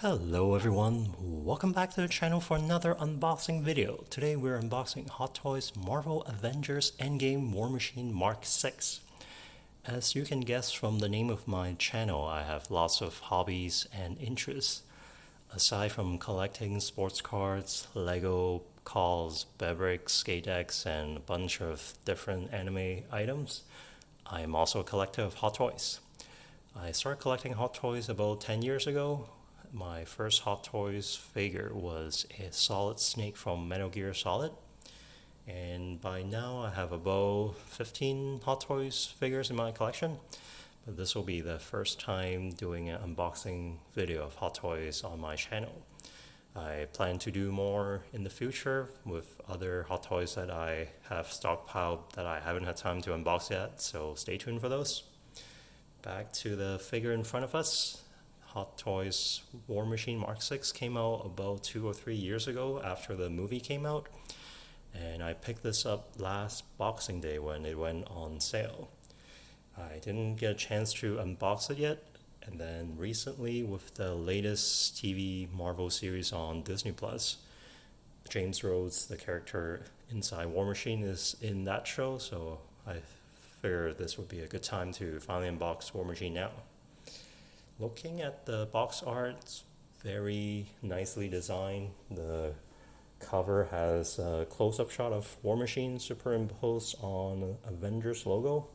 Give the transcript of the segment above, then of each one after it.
Hello everyone, welcome back to the channel for another unboxing video. Today we're unboxing Hot Toys Marvel Avengers Endgame War Machine Mark 6. As you can guess from the name of my channel, I have lots of hobbies and interests. Aside from collecting sports cards, Lego, calls, beverage, skate decks, and a bunch of different anime items, I am also a collector of Hot Toys. I started collecting Hot Toys about 10 years ago. My first Hot Toys figure was a Solid Snake from Metal Gear Solid. And by now I have about 15 Hot Toys figures in my collection. But this will be the first time doing an unboxing video of Hot Toys on my channel. I plan to do more in the future with other Hot Toys that I have stockpiled that I haven't had time to unbox yet, so stay tuned for those. Back to the figure in front of us. Hot Toys War Machine Mark 6 came out about 2 or 3 years ago after the movie came out, and I picked this up last Boxing Day when it went on sale. I didn't get a chance to unbox it yet, and then recently with the latest TV Marvel series on Disney Plus, James Rhodes, the character inside War Machine, is in that show, so I figured this would be a good time to finally unbox War Machine now. Looking at the box art, it's very nicely designed. The cover has a close-up shot of War Machine superimposed on Avengers logo,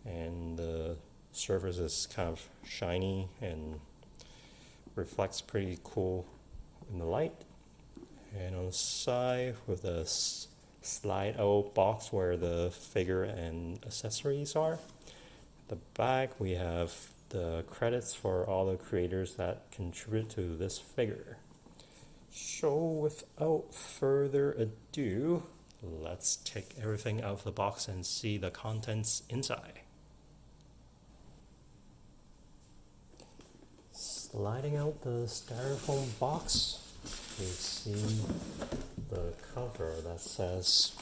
and the surface is kind of shiny and reflects pretty cool in the light. And on the side with a slide out box where the figure and accessories are. At the back we have the credits for all the creators that contribute to this figure. So without further ado, let's take everything out of the box and see the contents inside. Sliding out the styrofoam box, we see the cover that says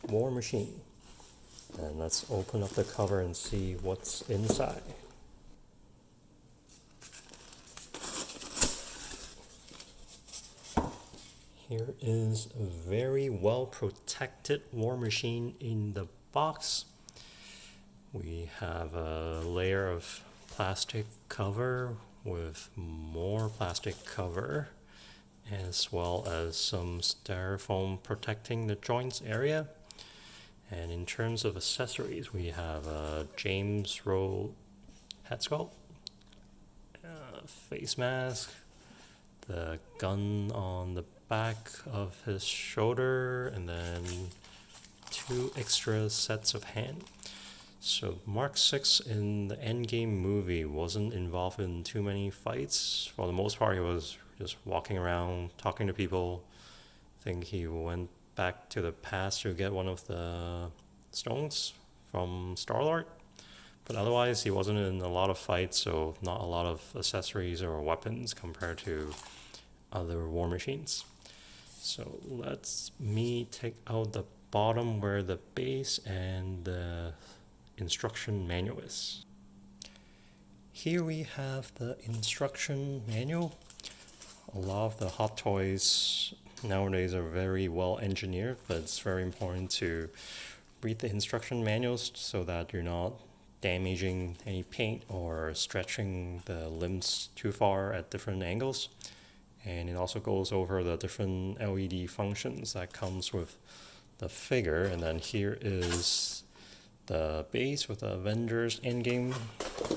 War Machine. And let's open up the cover and see what's inside. Here is a very well protected War Machine in the box. We have a layer of plastic cover with more plastic cover, as well as some styrofoam protecting the joints area. And in terms of accessories, we have a James Rhodes head sculpt, face mask, the gun on the back of his shoulder, and then 2 extra sets of hand. So Mark 6 in the Endgame movie wasn't involved in too many fights. For the most part, he was just walking around, talking to people. I think he went back to the past to get one of the stones from Star-Lord. But otherwise, he wasn't in a lot of fights, so not a lot of accessories or weapons compared to other War Machines. So let me take out the bottom where the base and the instruction manual is. Here we have the instruction manual. A lot of the Hot Toys nowadays are very well engineered, but it's very important to read the instruction manuals so that you're not damaging any paint or stretching the limbs too far at different angles. And it also goes over the different LED functions that comes with the figure. And then here is the base with the Avengers Endgame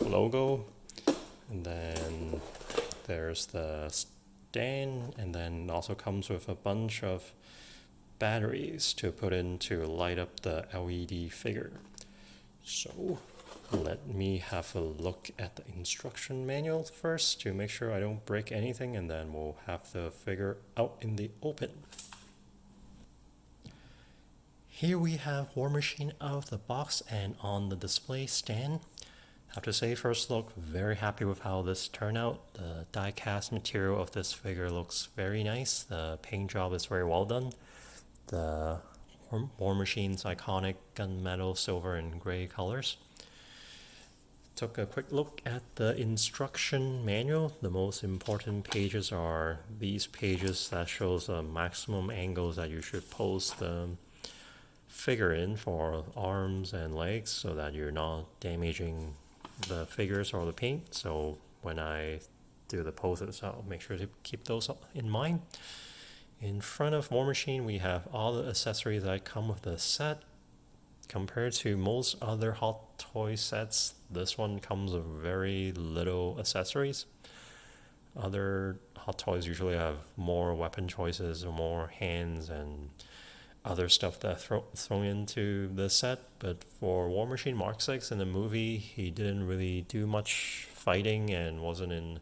logo. And then there's the stand, and then it also comes with a bunch of batteries to put in to light up the LED figure. So let me have a look at the instruction manual first to make sure I don't break anything, and then we'll have the figure out in the open. Here we have War Machine out of the box and on the display stand. I have to say, first look, very happy with how this turned out. The die cast material of this figure looks very nice. The paint job is very well done. The War Machine's iconic gunmetal silver and gray colors. took a quick look at the instruction manual. The most important pages are these pages that shows the maximum angles that you should pose the figure in for arms and legs so that you're not damaging the figures or the paint. So when I do the poses, I'll make sure to keep those in mind. In front of War Machine, we have all the accessories that come with the set. Compared to most other Hot Toy sets, this one comes with very little accessories. Other Hot Toys usually have more weapon choices or more hands and other stuff that thrown into the set, but for War Machine Mark 6 in the movie, he didn't really do much fighting and wasn't in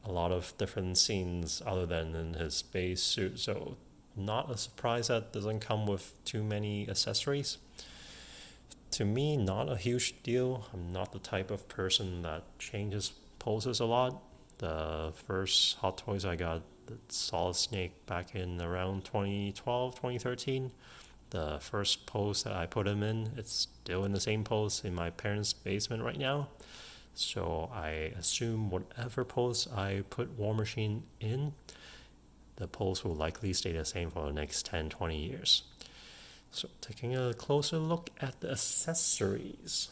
a lot of different scenes other than in his space suit, so not a surprise that doesn't come with too many accessories. To me, not a huge deal. I'm not the type of person that changes poses a lot. The first Hot Toys I got, the Solid Snake, back in around 2012, 2013. The first pose that I put him in, it's still in the same pose in my parents' basement right now. So I assume whatever pose I put War Machine in, the pose will likely stay the same for the next 10, 20 years. So taking a closer look at the accessories.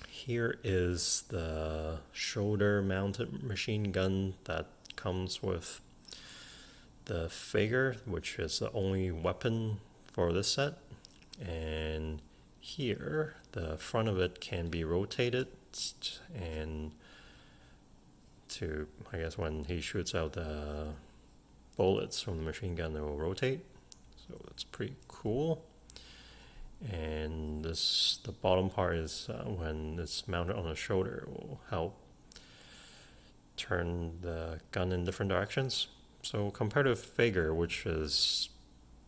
Here is the shoulder-mounted machine gun that comes with the figure, which is the only weapon for this set. And here, the front of it can be rotated, and to, I guess, when he shoots out the bullets from the machine gun, it will rotate. So that's pretty cool. And this, the bottom part is when it's mounted on the shoulder, it will help turn the gun in different directions. So compared to figure, which is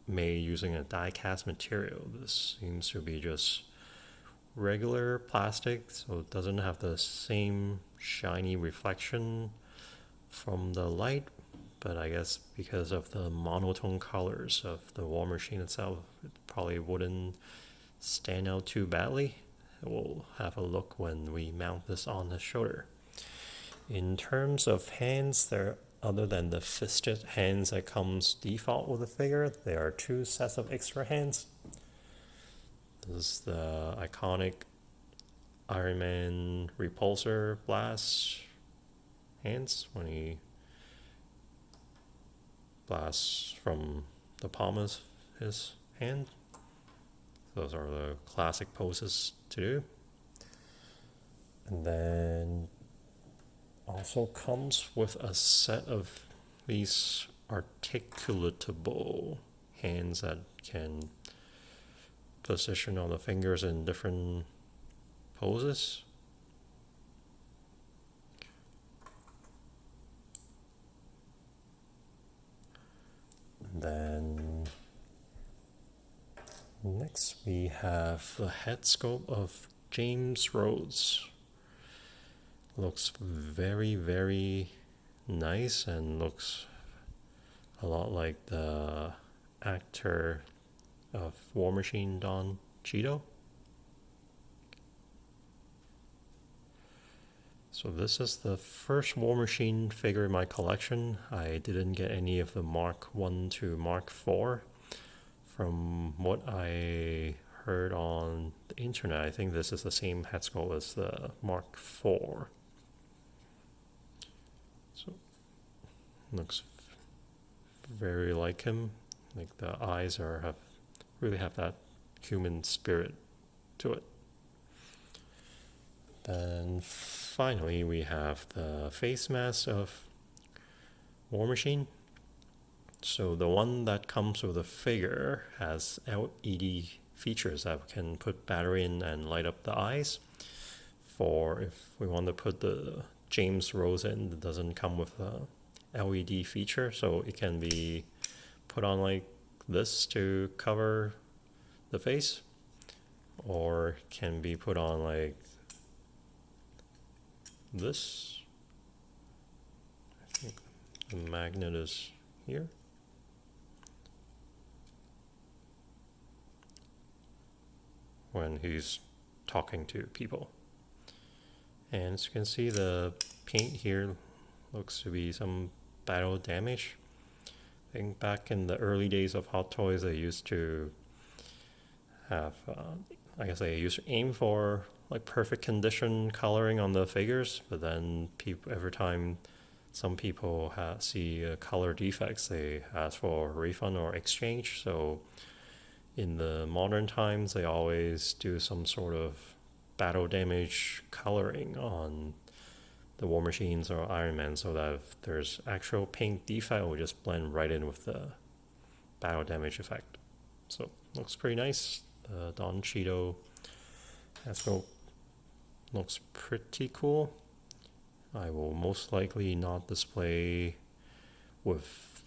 made using a die-cast material, this seems to be just regular plastic, so it doesn't have the same shiny reflection from the light. But I guess because of the monotone colors of the War Machine itself, it probably wouldn't stand out too badly. We'll have a look when we mount this on the shoulder. In terms of hands, there, other than the fisted hands that comes default with the figure, there are two sets of extra hands. This is the iconic Iron Man repulsor blast hands when he blasts from the palm of his hand. Those are the classic poses to do. And then also comes with a set of these articulatable hands that can position on the fingers in different poses. And then next we have the head sculpt of James Rhodes. Looks very, very nice and looks a lot like the actor of War Machine, Don Cheadle. So this is the first War Machine figure in my collection. I didn't get any of the Mark 1 to Mark 4. From what I heard on the internet, I think this is the same head sculpt as the Mark 4. So looks very like him. Like the eyes are really have that human spirit to it. Then finally we have the face mask of War Machine. So the one that comes with the figure has LED features that can put battery in and light up the eyes. For if we want to put the James Rhodes in, it doesn't come with a LED feature, so it can be put on like this to cover the face, or can be put on like this. I think the magnet is here. When he's talking to people. And as you can see, the paint here looks to be some battle damage. I think back in the early days of Hot Toys, they used to have, I guess they used to aim for like perfect condition coloring on the figures, but then every time some people see color defects, they ask for refund or exchange. So in the modern times, they always do some sort of battle damage coloring on the War Machines or Iron Man, so that if there's actual paint defect, it will just blend right in with the battle damage effect. So looks pretty nice. The Don Cheeto looks pretty cool. I will most likely not display with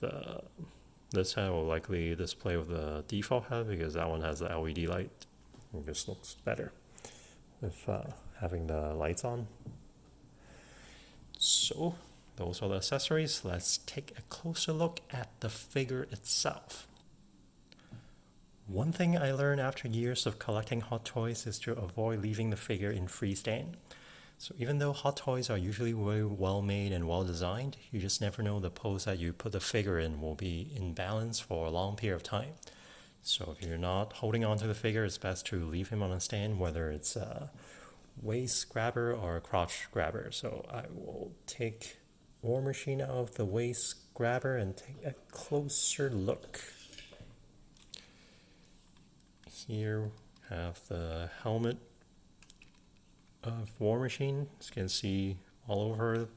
this head. I will likely display with the default head because that one has the LED light. It just looks better with having the lights on. So those are the accessories. Let's take a closer look at the figure itself. One thing I learned after years of collecting Hot Toys is to avoid leaving the figure in freestand. So even though Hot Toys are usually very well made and well designed, you just never know the pose that you put the figure in will be in balance for a long period of time. So if you're not holding on to the figure, it's best to leave him on a stand, whether it's a waist grabber or a crotch grabber. So I will take War Machine out of the waist grabber and take a closer look. Here we have the helmet of War Machine. As you can see all over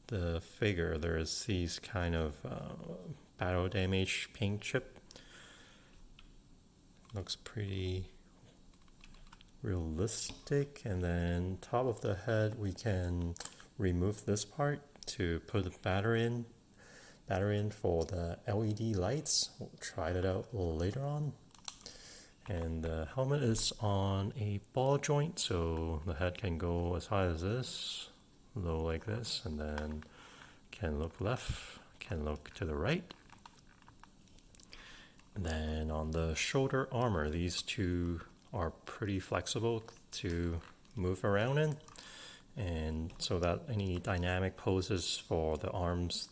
the figure, there's these kind of battle damage paint chip. Looks pretty realistic. And then top of the head, we can remove this part to put the battery in for the LED lights. We'll try that out a little later on. And the helmet is on a ball joint, so the head can go as high as this, low like this, and then can look left, can look to the right. And then on the shoulder armor, these two are pretty flexible to move around in, and so that any dynamic poses for the arms,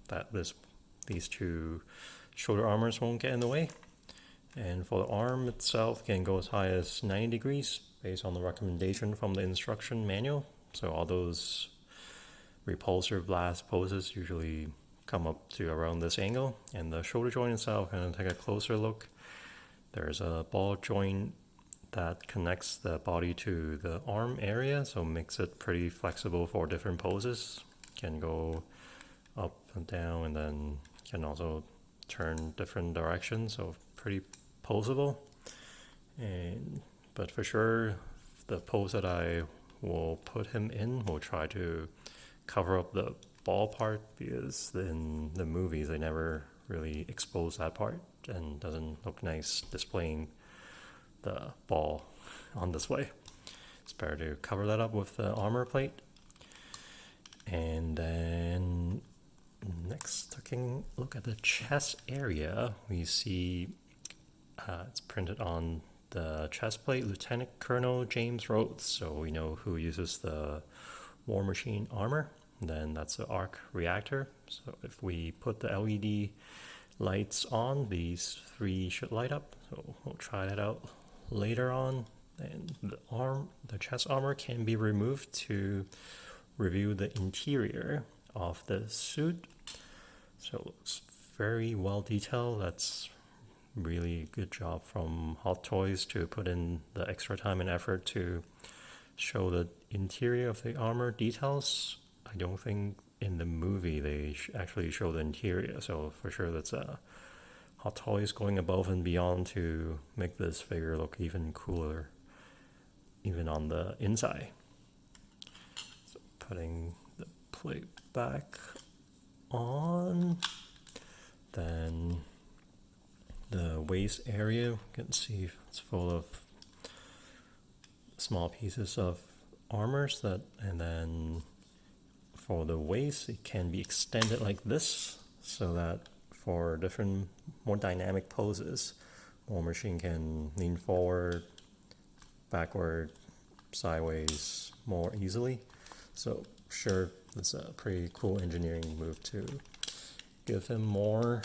that these two shoulder armors won't get in the way. And for the arm itself, can go as high as 90 degrees based on the recommendation from the instruction manual. So all those repulsor blast poses usually come up to around this angle. And the shoulder joint itself, kind of take a closer look. There's a ball joint that connects the body to the arm area, so makes it pretty flexible for different poses. Can go up and down, and then can also turn different directions, so pretty posable. But for sure, the pose that I will put him in will try to cover up the ball part, because in the movies they never really expose that part and doesn't look nice displaying the ball on display. It's better to cover that up with the armor plate. And then next, taking a look at the chest area, we see it's printed on the chest plate, Lieutenant Colonel James Rhodes, so we know who uses the War Machine armor. And then that's the arc reactor. So if we put the LED lights on, these three should light up. So we'll try that out later on. And the chest armor can be removed to review the interior of the suit. So it looks very well detailed. That's really good job from Hot Toys to put in the extra time and effort to show the interior of the armor details. I don't think in the movie they actually show the interior, so for sure that's Hot Toys going above and beyond to make this figure look even cooler, even on the inside. So putting the plate back on, then the waist area, you can see it's full of small pieces of armors and then for the waist, it can be extended like this, so that for different, more dynamic poses, War Machine can lean forward, backward, sideways more easily. So sure, it's a pretty cool engineering move to give him more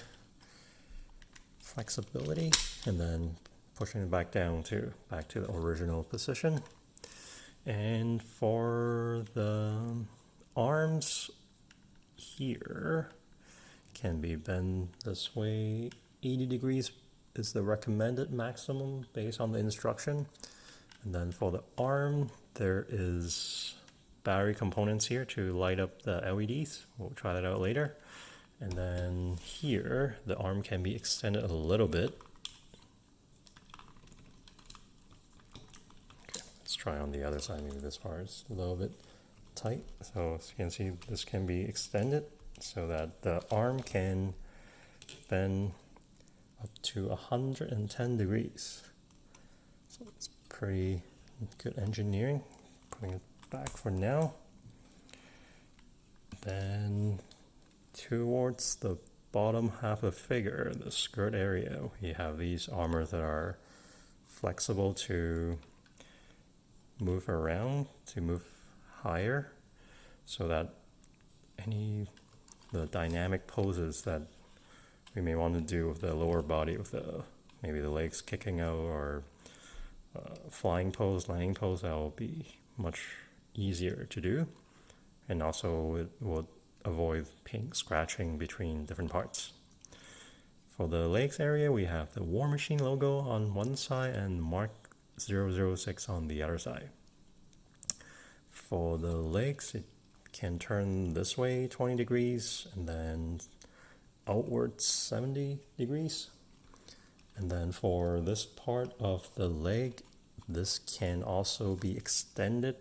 flexibility, and then pushing it back down to back to the original position. And for the arms here, can be bent this way. 80 degrees is the recommended maximum based on the instruction. And then for the arm, there is battery components here to light up the LEDs. We'll try that out later. And then here, the arm can be extended a little bit. Okay, let's try on the other side. Maybe this part is a little bit tight. So as you can see, this can be extended so that the arm can bend up to 110 degrees. So it's pretty good engineering. Putting it back for now. Then towards the bottom half of the figure, the skirt area, we have these armors that are flexible to move around, to move higher, so that the dynamic poses that we may want to do with the lower body, with maybe the legs kicking out, or flying pose, landing pose, that will be much easier to do. And also it will avoid paint scratching between different parts. For the legs area, we have the War Machine logo on one side and Mark 006 on the other side. For the legs, it can turn this way 20 degrees and then outwards 70 degrees. And then for this part of the leg, this can also be extended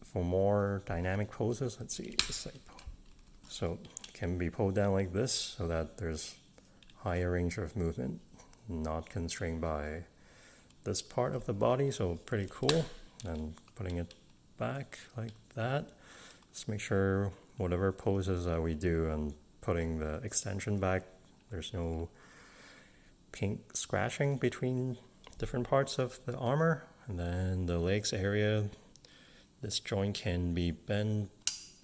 for more dynamic poses. Let's see, so it can be pulled down like this so that there's higher range of movement, not constrained by this part of the body. So pretty cool. And putting it back like that, let's make sure whatever poses that we do and putting the extension back, there's no paint scratching between different parts of the armor. And then the legs area, this joint can be bent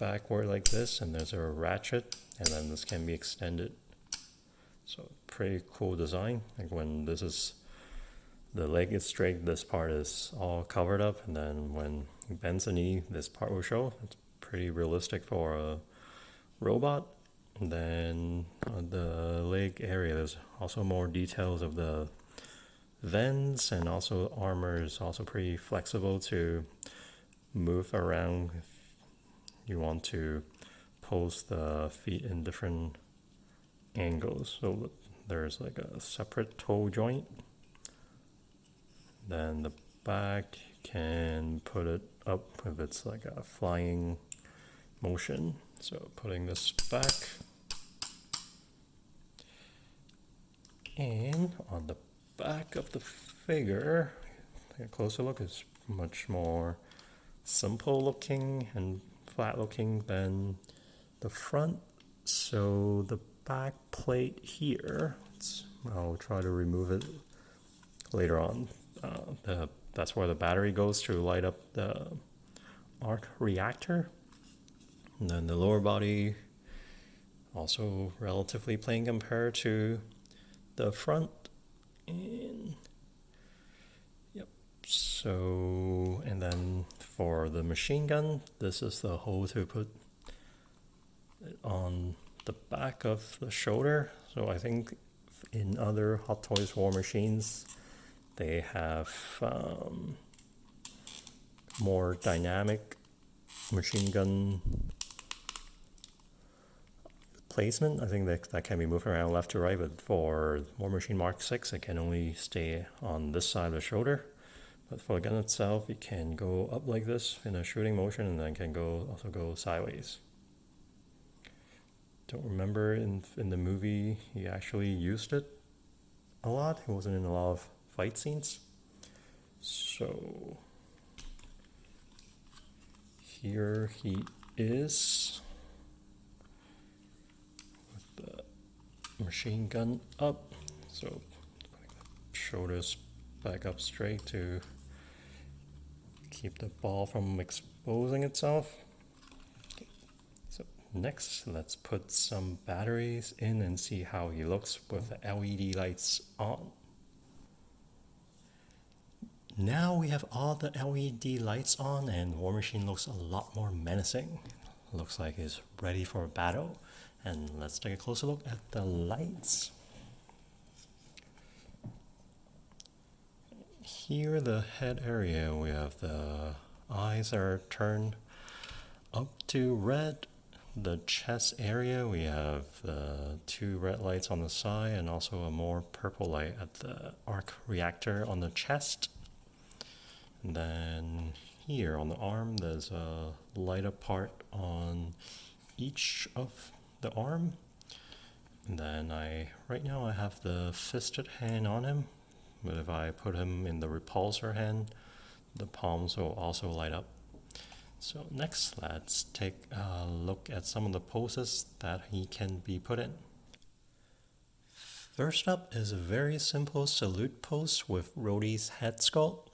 backward like this, and there's a ratchet, and then this can be extended. So pretty cool design. Like when the leg is straight, this part is all covered up, and then when he bends the knee, this part will show. It's pretty realistic for a robot. And then on the leg area, there's also more details of the vents, and also armor is also pretty flexible to move around if you want to pose the feet in different angles. So there's like a separate toe joint. Then the back can put it up if it's like a flying motion. So putting this back. And on the back of the figure, a closer look, is much more simple looking and flat looking than the front. So the back plate here, I'll try to remove it later on. That's where the battery goes to light up the arc reactor. And then the lower body, also relatively plain compared to the front. And yep. So, and then for the machine gun, this is the hole to put it on the back of the shoulder. So I think in other Hot Toys War Machines, they have more dynamic machine gun placement. I think that can be moved around left to right, but for War Machine Mark 6, it can only stay on this side of the shoulder. But for the gun itself, it can go up like this in a shooting motion, and then can also go sideways. Don't remember in the movie he actually used it a lot. He wasn't in a lot of fight scenes. So here he is with the machine gun up. So putting the shoulders back up straight to keep the ball from exposing itself. So next, let's put some batteries in and see how he looks with the LED lights on. Now we have all the LED lights on and War Machine looks a lot more menacing. Looks like he's ready for a battle. And let's take a closer look at the lights. Here, the head area, we have the eyes are turned up to red. The chest area, we have the 2 red lights on the side and also a more purple light at the arc reactor on the chest. And then here on the arm, there's a light up part on each of the arm. And then right now I have the fisted hand on him. But if I put him in the repulsor hand, the palms will also light up. So next, let's take a look at some of the poses that he can be put in. First up is a very simple salute pose with Rhodey's head sculpt.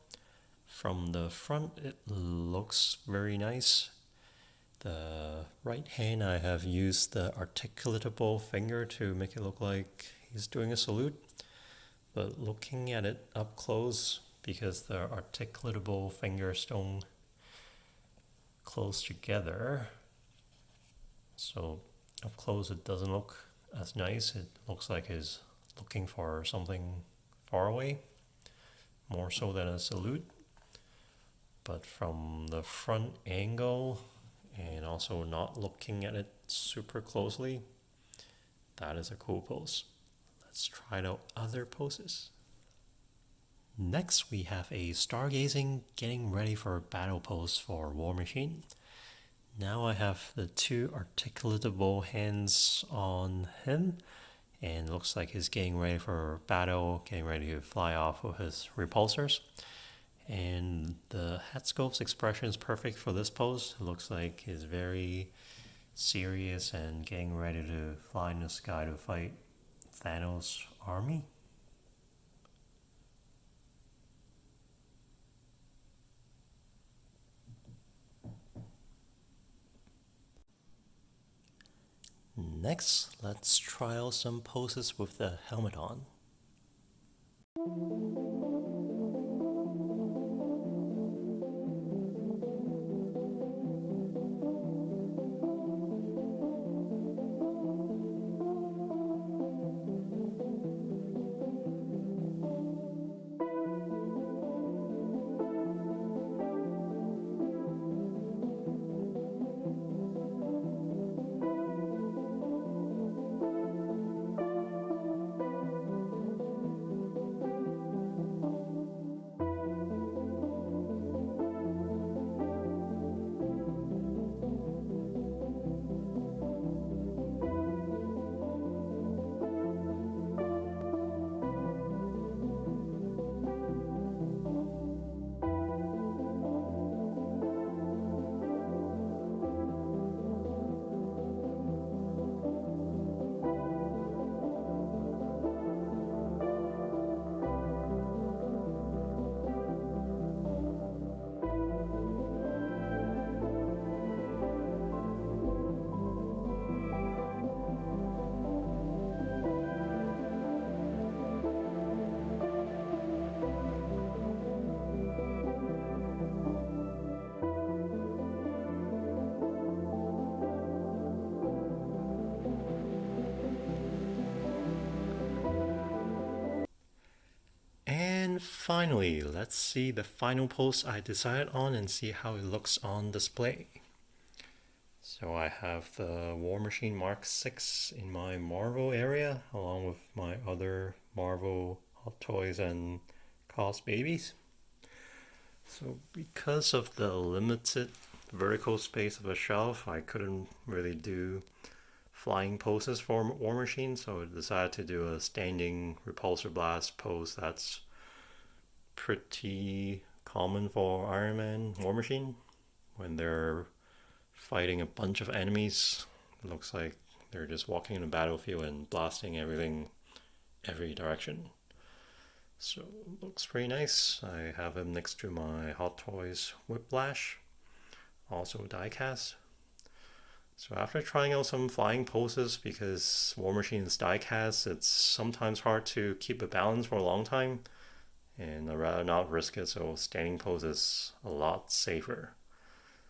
From the front, it looks very nice. The right hand, I have used the articulatable finger to make it look like he's doing a salute. But looking at it up close, because the articulatable fingers don't close together, so up close it doesn't look as nice. It looks like he's looking for something far away, more so than a salute. But from the front angle and also not looking at it super closely, that is a cool pose. Let's try out other poses. Next, we have a stargazing getting ready for a battle pose for War Machine. Now I have the 2 articulatable hands on him, and it looks like he's getting ready for battle, getting ready to fly off with his repulsors. And the head sculpt's expression is perfect for this pose. It looks like he's very serious and getting ready to fly in the sky to fight Thanos' army. Next, let's try out some poses with the helmet on. And finally, let's see the final pose I decided on and see how it looks on display. So I have the War Machine Mark 6 in my Marvel area, along with my other Marvel Hot Toys and Cos babies. So because of the limited vertical space of a shelf, I couldn't really do flying poses for War Machine, so I decided to do a standing repulsor blast pose that's pretty common for Iron Man War Machine when they're fighting a bunch of enemies. It looks like they're just walking in a battlefield and blasting everything every direction. So looks pretty nice. I have him next to my Hot Toys Whiplash, also diecast. So after trying out some flying poses, because War Machine's diecast, it's sometimes hard to keep a balance for a long time, and I'd rather not risk it, so standing pose is a lot safer.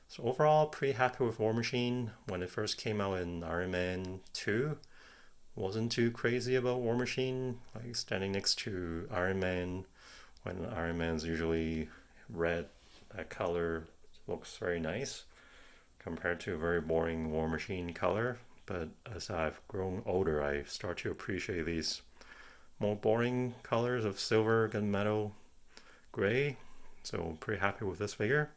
So overall, pretty happy with War Machine. When it first came out in Iron Man 2, wasn't too crazy about War Machine, like standing next to Iron Man when Iron Man's usually red. That color looks very nice compared to a very boring War Machine color. But as I've grown older, I start to appreciate these more boring colors of silver, gunmetal, gray. So pretty happy with this figure.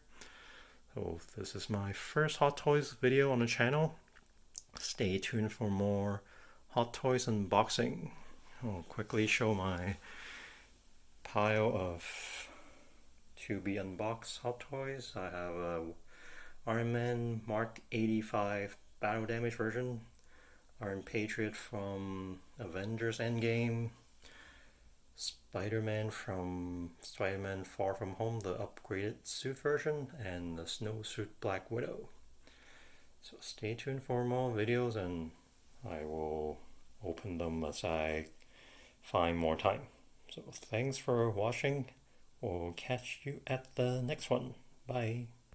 So this is my first Hot Toys video on the channel. Stay tuned for more Hot Toys unboxing. I'll quickly show my pile of to be unboxed Hot Toys. I have a Iron Man Mark 85 battle damage version, Iron Patriot from Avengers Endgame, Spider-Man from Spider-Man Far From Home, the upgraded suit version, and the Snowsuit Black Widow. So stay tuned for more videos, and I will open them as I find more time. So thanks for watching. We'll catch you at the next one. Bye.